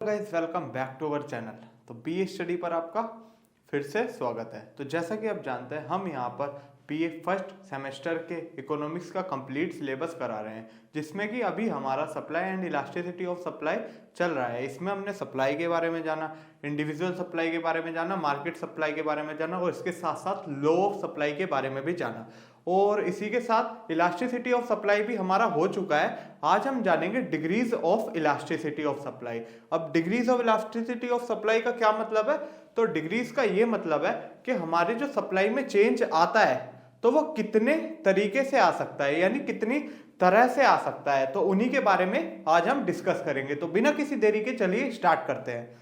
Guys welcome back to our channel. तो BA study पर आपका फिर से स्वागत है। तो जैसा कि आप जानते हैं हम यहाँ पर बीए फर्स्ट सेमेस्टर के इकोनॉमिक्स का कंप्लीट सिलेबस करा रहे हैं, जिसमें कि अभी हमारा supply and elasticity of supply चल रहा है। इसमें हमने सप्लाई के बारे में जाना, इंडिविजुअल सप्लाई के बारे में जाना, मार्केट सप्लाई के बारे में जाना और इसके साथ साथ लॉ ऑफ सप्लाई के बारे में भी जाना। और इसी के साथ इलास्टिसिटी ऑफ सप्लाई भी हमारा हो चुका है। आज हम जानेंगे degrees of elasticity of supply. अब degrees of elasticity of supply का क्या मतलब है? तो डिग्रीज का ये मतलब है कि हमारे जो सप्लाई में चेंज आता है तो वो कितने तरीके से आ सकता है, यानी कितनी तरह से आ सकता है। तो उन्हीं के बारे में आज हम डिस्कस करेंगे। तो बिना किसी देरी के चलिए स्टार्ट करते हैं।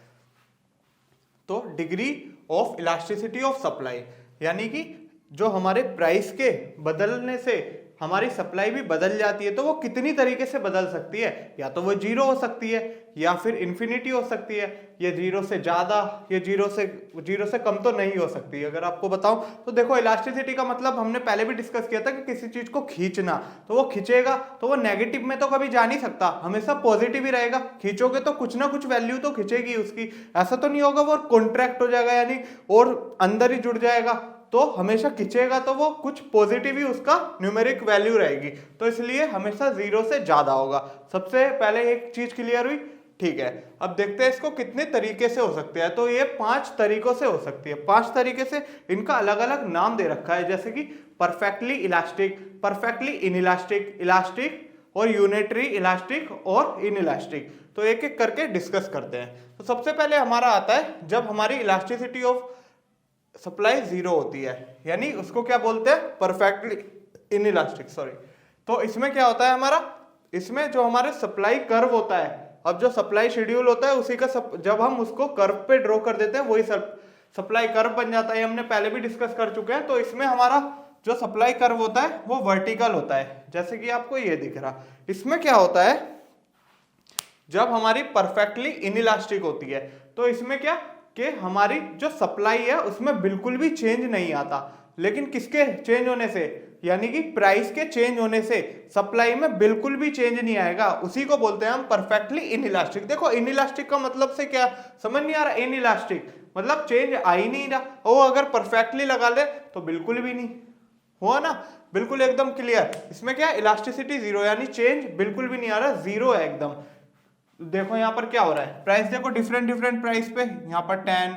तो degree of elasticity of supply यानी कि जो हमारे प्राइस के बदलने से हमारी सप्लाई भी बदल जाती है, तो वो कितनी तरीके से बदल सकती है। या तो वो जीरो हो सकती है या फिर इन्फिनिटी हो सकती है, ये जीरो से ज्यादा, ये जीरो से कम तो नहीं हो सकती। अगर आपको बताऊं तो देखो, इलास्टिसिटी का मतलब हमने पहले भी डिस्कस किया था कि किसी चीज को खींचना, तो वो खींचेगा तो वो नेगेटिव में तो कभी जा नहीं सकता, हमेशा पॉजिटिव ही रहेगा। खींचोगे तो कुछ ना कुछ वैल्यू तो खींचेगी उसकी, ऐसा तो नहीं होगा वो कॉन्ट्रैक्ट हो जाएगा यानी और अंदर ही जुड़ जाएगा। तो हमेशा खींचेगा तो वो कुछ पॉजिटिव ही उसका न्यूमेरिक वैल्यू रहेगी, तो इसलिए हमेशा जीरो से ज्यादा होगा। सबसे पहले एक चीज क्लियर हुई, ठीक है। अब देखते हैं इसको कितने तरीके से हो सकते हैं। तो ये 5 तरीकों से हो सकती है। 5 तरीके से इनका अलग अलग नाम दे रखा है, जैसे कि perfectly elastic, perfectly inelastic, elastic और यूनिटरी इलास्टिक और इनइलास्टिक। तो एक एक करके डिस्कस करते हैं। तो सबसे पहले हमारा आता है जब हमारी इलास्टिसिटी ऑफ सप्लाई जीरो होती है, यानी उसको क्या बोलते हैं, परफेक्टली इनइलास्टिक, सॉरी। तो इसमें क्या होता है हमारा, इसमें जो हमारे सप्लाई कर्व होता है, अब जो सप्लाई शेड्यूल होता है उसी का जब हम उसको कर्व पे ड्रॉ कर देते हैं वही सप्लाई कर्व बन जाता है। हमने पहले भी डिस्कस कर चुके हैं। तो इसमें हमारा जो सप्लाई कर्व होता है वो वर्टिकल होता है, जैसे कि आपको ये दिख रहा। इसमें क्या होता है, जब हमारी परफेक्टली इनइलास्टिक होती है तो इसमें क्या कि हमारी जो सप्लाई है उसमें बिल्कुल भी चेंज नहीं आता, लेकिन किसके चेंज होने से, यानी कि प्राइस के चेंज होने से सप्लाई में बिल्कुल भी चेंज नहीं आएगा। उसी को बोलते हैं हम परफेक्टली इनइलास्टिक। देखो इनइलास्टिक का मतलब से क्या समझ नहीं आ रहा, इनइलास्टिक मतलब चेंज आ ही नहीं रहा। वो अगर परफेक्टली लगा ले तो बिल्कुल भी नहीं हुआ ना, बिल्कुल एकदम क्लियर। इसमें क्या इलास्टिसिटी जीरो, यानी चेंज बिल्कुल भी नहीं आ रहा, जीरो है एकदम। देखो यहाँ पर क्या हो रहा है, प्राइस देखो डिफरेंट प्राइस पे, यहाँ पर 10,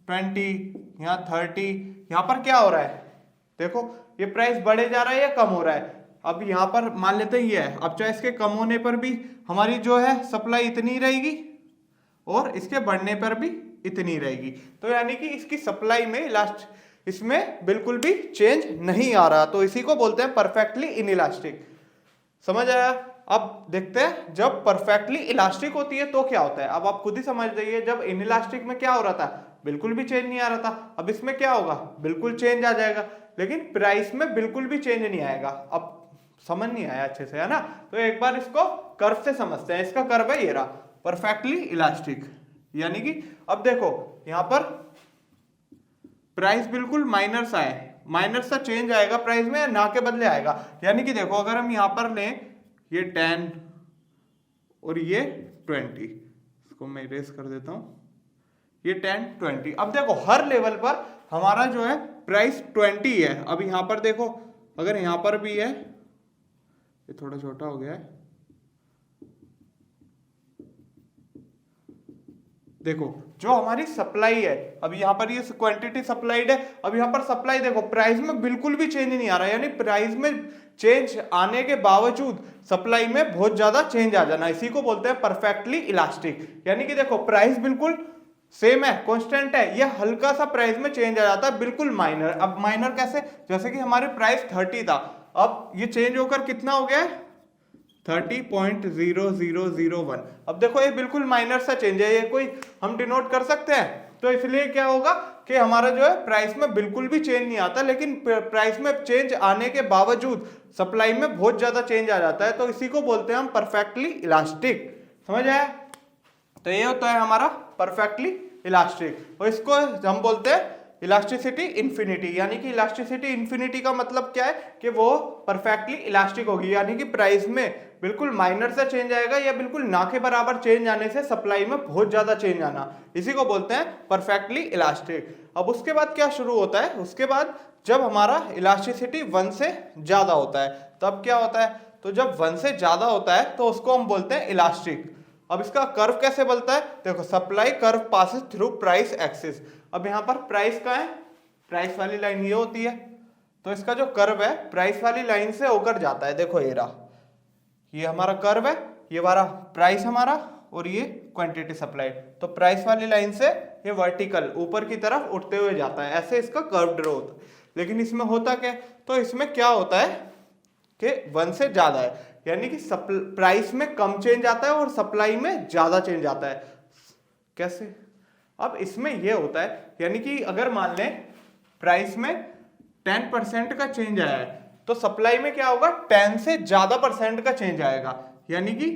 20, यहाँ 30, यहाँ पर क्या हो रहा है, देखो ये प्राइस बढ़े जा रहा है या कम हो रहा है। अब यहाँ पर मान लेते हैं ये है, अब चाहे इसके कम होने पर भी हमारी जो है सप्लाई इतनी रहेगी और इसके बढ़ने पर भी इतनी रहेगी। तो यानी कि इसकी सप्लाई में इसमें बिल्कुल भी चेंज नहीं आ रहा, तो इसी को बोलते हैं परफेक्टली इनइलास्टिक। समझ आया? अब देखते हैं जब परफेक्टली इलास्टिक होती है तो क्या होता है। अब आप खुद ही समझ जाइए, जब इनइलास्टिक में क्या हो रहा था, बिल्कुल भी चेंज नहीं आ रहा था। अब इसमें क्या होगा, बिल्कुल चेंज आ जाएगा, लेकिन प्राइस में बिल्कुल भी चेंज नहीं आएगा। अब समझ नहीं आया अच्छे से, है ना? तो एक बार इसको कर्व से समझते हैं। इसका कर्व है ये रहा, परफेक्टली इलास्टिक। यानी कि अब देखो यहाँ पर प्राइस बिल्कुल माइनर सा है, माइनर सा चेंज आएगा प्राइस में, ना के बदले आएगा। यानी कि देखो अगर हम यहाँ पर लें ये 10 और ये 20, इसको मैं इरेज कर देता हूं, ये 10, 20। अब देखो हर लेवल पर हमारा जो है प्राइस 20 है। अब यहां पर देखो, अगर यहां पर भी है, ये थोड़ा छोटा हो गया है, देखो जो हमारी सप्लाई है, अब यहाँ पर ये क्वांटिटी सप्लाइड है, अब यहाँ पर सप्लाई देखो प्राइस में बिल्कुल भी चेंज नहीं आ रहा, यानी प्राइस में चेंज आने के बावजूद सप्लाई में बहुत ज्यादा चेंज आ जाना, इसी को बोलते हैं परफेक्टली इलास्टिक। यानी कि देखो प्राइस बिल्कुल सेम है, कांस्टेंट है, ये हल्का सा प्राइस में चेंज आ जाता है, बिल्कुल माइनर। अब माइनर कैसे, जैसे कि हमारे प्राइस 30 था, अब ये चेंज होकर कितना हो गया है 30.0001। अब देखो ये बिल्कुल माइनर सा चेंज है, ये कोई हम डिनोट कर सकते हैं। तो इसलिए क्या होगा कि हमारा जो है प्राइस में बिल्कुल भी चेंज नहीं आता, लेकिन प्राइस में चेंज आने के बावजूद सप्लाई में बहुत ज्यादा चेंज आ जाता है, तो इसी को बोलते हैं हम परफेक्टली इलास्टिक। समझ आया? तो ये होता है हमारा परफेक्टली इलास्टिक, और इसको हम बोलते हैं इलास्टिसिटी इंफिनिटी। यानी कि इलास्टिसिटी इंफिनिटी का मतलब क्या है कि वो परफेक्टली इलास्टिक होगी, यानी कि प्राइस में बिल्कुल माइनर से चेंज आएगा या बिल्कुल ना के बराबर चेंज आने से सप्लाई में बहुत ज्यादा चेंज आना, इसी को बोलते हैं परफेक्टली इलास्टिक। अब उसके बाद क्या शुरू होता है, उसके बाद जब हमारा इलास्टिसिटी 1 से ज्यादा होता है तब क्या होता है, तो जब 1 से ज्यादा होता है तो उसको हम बोलते हैं इलास्टिक। अब इसका कर्व कैसे बनता है, देखो supply curve passes through price axis. अब यहाँ पर प्राइस का है, प्राइस वाली लाइन ये होती है, तो इसका जो कर्व है प्राइस वाली लाइन से होकर जाता है। देखो ये रहा, ये हमारा कर्व है, ये हमारा प्राइस हमारा और ये क्वांटिटी सप्लाई। तो प्राइस वाली लाइन से ये वर्टिकल ऊपर की तरफ उठते हुए जाता है, ऐसे इसका कर्व ड्रॉ होता है। लेकिन इसमें होता क्या, तो इसमें क्या होता है कि 1 से ज्यादा है, यानी कि प्राइस में कम चेंज आता है और सप्लाई में ज्यादा चेंज आता है। कैसे, अब इसमें यह होता है, यानी कि अगर मान लें प्राइस में 10% का चेंज आया है तो सप्लाई में क्या होगा, 10 से ज्यादा % का चेंज आएगा, यानी कि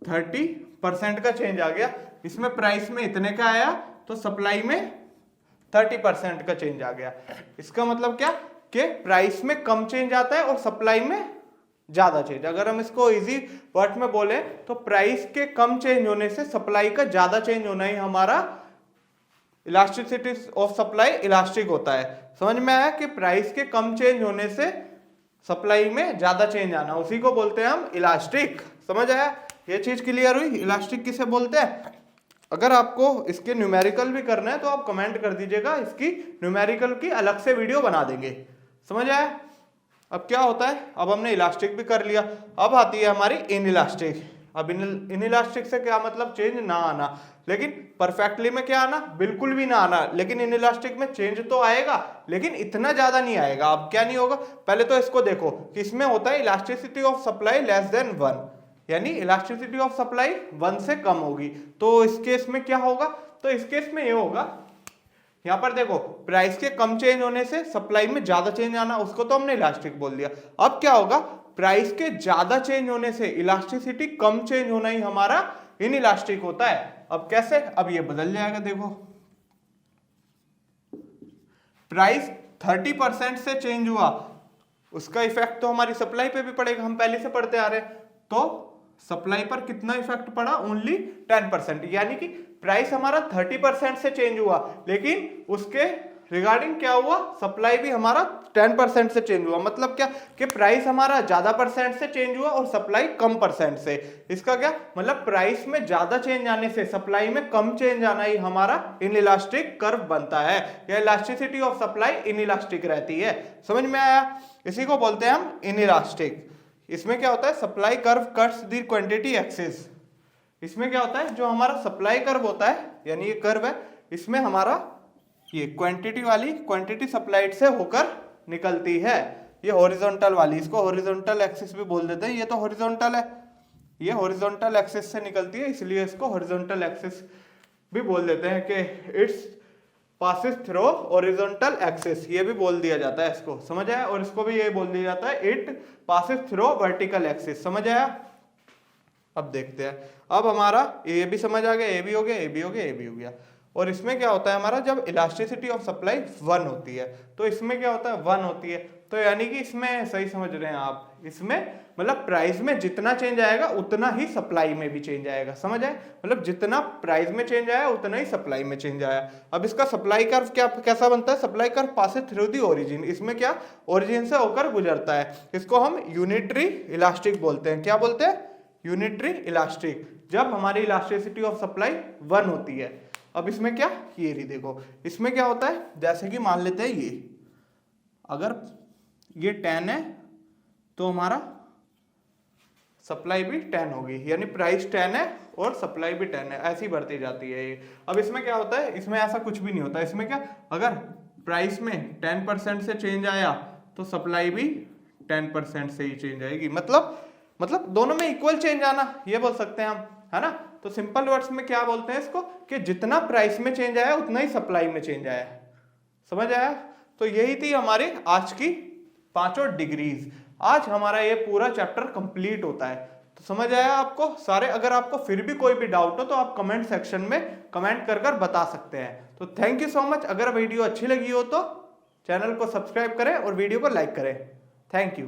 30% का चेंज आ गया। इसमें प्राइस में इतने का आया तो सप्लाई में 30% का चेंज आ गया। इसका मतलब क्या कि प्राइस में कम चेंज आता है और सप्लाई में ज्यादा चेंज। अगर हम इसको इजी वर्ड में बोले तो प्राइस के कम चेंज होने से सप्लाई का ज्यादा चेंज होना ही हमारा इलास्टिसिटी ऑफ सप्लाई इलास्टिक होता है। समझ में आया कि प्राइस के कम चेंज होने से सप्लाई में ज्यादा चेंज आना, उसी को बोलते हैं हम इलास्टिक। समझ आया, ये चीज क्लियर हुई, इलास्टिक किसे बोलते हैं। अगर आपको इसके न्यूमेरिकल भी करना है तो आप कमेंट कर दीजिएगा, इसकी न्यूमेरिकल की अलग से वीडियो बना देंगे। समझ आया। अब क्या होता है, अब हमने इलास्टिक भी कर लिया, अब आती है हमारी इनइलास्टिक। अब इनइलास्टिक से क्या मतलब, चेंज ना आना, लेकिन परफेक्टली में क्या आना, बिल्कुल भी ना आना। लेकिन इनइलास्टिक में चेंज तो आएगा लेकिन इतना ज्यादा नहीं आएगा। अब क्या नहीं होगा, पहले तो इसको देखो कि इसमें होता है elasticity of supply less than 1, यानी इलास्टिसिटी ऑफ सप्लाई 1 से कम होगी। तो इस केस में क्या होगा, तो इस केस में ये होगा, यहां पर देखो प्राइस के कम चेंज होने से सप्लाई में ज्यादा चेंज आना, उसको तो हमने इलास्टिक बोल दिया। अब क्या होगा, प्राइस के ज्यादा चेंज होने से इलास्टिसिटी कम चेंज होना ही हमारा इनइलास्टिक होता है। अब कैसे, अब ये बदल जाएगा। देखो प्राइस 30% से चेंज हुआ, उसका इफेक्ट तो हमारी सप्लाई पे भी पड़ेगा, हम पहले से पढ़ते आ रहे हैं। तो सप्लाई पर कितना इफेक्ट पड़ा, ओनली 10%, यानी कि प्राइस हमारा 30% से चेंज हुआ लेकिन उसके रिगार्डिंग क्या हुआ, सप्लाई भी हमारा 10% से चेंज हुआ। मतलब क्या कि प्राइस हमारा ज्यादा % से चेंज हुआ और सप्लाई कम % से। इसका क्या मतलब, प्राइस में ज्यादा चेंज आने से सप्लाई में कम चेंज आना ही हमारा इनइलास्टिक कर्व बनता है, या इलास्टिसिटी ऑफ सप्लाई इनइलास्टिक रहती है। समझ में आया, इसी को बोलते हैं हम इनइलास्टिक। इसमें क्या होता है, supply curve cuts the quantity axis. इसमें क्या होता है, जो हमारा सप्लाई कर्व होता है, यानी ये कर्व है, इसमें हमारा ये क्वांटिटी वाली, क्वांटिटी सप्लाइड से होकर निकलती है, ये हॉरिजॉन्टल वाली, इसको हॉरिजॉन्टल एक्सिस भी बोल देते हैं। ये तो हॉरिजॉन्टल है, ये हॉरिजॉन्टल एक्सिस से निकलती है, इसलिए इसको हॉरिजॉन्टल एक्सिस भी बोल देते हैं कि it's passes through horizontal axis, ये भी बोल दिया जाता है इसको। समझ आया, और इसको भी ये बोल दिया जाता है it passes through vertical axis. समझ आया। अब देखते हैं, अब हमारा ये भी समझ आ गया, ये भी हो गया, ये भी हो गया, ये भी हो गया। और इसमें क्या होता है हमारा, जब इलास्टिसिटी ऑफ सप्लाई 1 होती है तो इसमें क्या होता है, 1 होती है, तो यानी कि इसमें सही समझ रहे हैं आप, इसमें मतलब प्राइस में जितना चेंज आएगा उतना ही सप्लाई में भी चेंज आएगा। समझ आए, मतलब जितना प्राइस में चेंज आया उतना ही सप्लाई में चेंज आया। अब इसका सप्लाई कर्व क्या कैसा बनता है, supply curve passes through the origin, इसमें क्या ओरिजिन से होकर गुजरता है, इसको हम यूनिटरी इलास्टिक बोलते हैं। क्या बोलते हैं, यूनिटरी इलास्टिक, जब हमारी इलास्टिसिटी ऑफ सप्लाई 1 होती है। अब इसमें क्या, ये रही देखो, इसमें क्या होता है, जैसे कि मान लेते हैं ये, अगर ये 10 है तो हमारा सप्लाई भी 10 होगी, यानी प्राइस 10 है और सप्लाई भी 10 है, ऐसी बढ़ती जाती है ये। अब इसमें क्या होता है, इसमें ऐसा कुछ भी नहीं होता। इसमें क्या, अगर प्राइस में 10% से चेंज आया तो सप्लाई भी 10% से ही चेंज आएगी। मतलब दोनों में इक्वल चेंज आना, ये बोल सकते हैं हम, है ना। तो सिंपल वर्ड्स में क्या बोलते हैं इसको, कि जितना प्राइस में चेंज आया उतना ही सप्लाई में चेंज आया। समझ आया। तो यही थी हमारी आज की 5 डिग्रीज। आज हमारा ये पूरा चैप्टर कंप्लीट होता है। तो समझ आया आपको सारे। अगर आपको फिर भी कोई भी डाउट हो तो आप कमेंट सेक्शन में कमेंट कर बता सकते हैं। तो थैंक यू सो मच। अगर वीडियो अच्छी लगी हो तो चैनल को सब्सक्राइब करें और वीडियो को लाइक करें। Thank you.